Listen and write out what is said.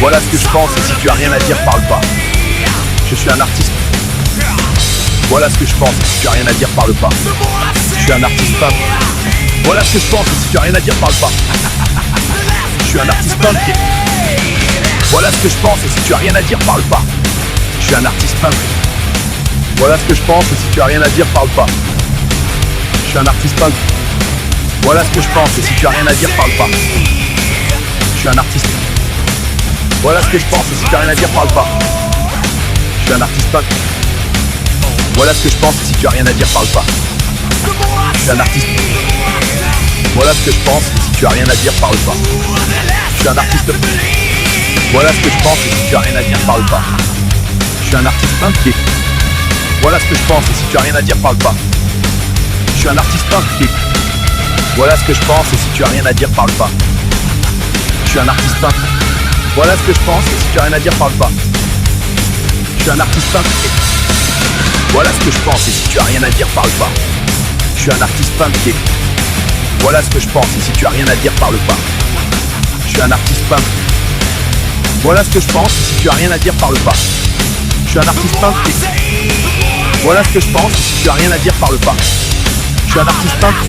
Voilà ce que je pense et si tu as rien à dire, parle pas. Je suis un artiste. Voilà ce que je pense et si tu as rien à dire, parle pas. Je suis un artiste peintre. Voilà ce que je pense et si tu as rien à dire, parle pas. Je suis un artiste peintre. Voilà ce que je pense et si tu as rien à dire, parle pas. Je suis un artiste peintre. Voilà ce que je pense et si tu as rien à dire, parle pas. Je suis un artiste peintre. Voilà ce que je pense et si tu as rien à dire, parle pas. Je suis un artiste. Voilà ce que je pense et si tu as rien à dire, parle pas. Je suis un artiste peintre. Voilà ce que je pense et si tu as rien à dire, parle pas. Je suis un artiste. Voilà ce que je pense et si tu as rien à dire, parle pas. Je suis un artiste. Voilà ce que je pense et si tu as rien à dire, parle pas. Je suis un artiste peintre. Voilà ce que je pense et si tu as rien à dire, parle pas. Je suis un artiste peintre. Voilà ce que je pense et si tu as rien à dire, parle pas. Je suis un artiste peintre. Voilà ce que je pense et si tu as rien à dire, parle pas. Je suis un artiste peintre. Voilà ce que je pense et si tu as rien à dire, parle pas. Je suis un artiste peintre. Voilà ce que je pense et si tu as rien à dire, parle pas. Je suis un artiste peintre. Voilà ce que je pense et si tu as rien à dire, parle pas. Je suis un artiste peintre. Voilà ce que je pense et si tu as rien à dire, parle pas. Je suis un artiste peintre.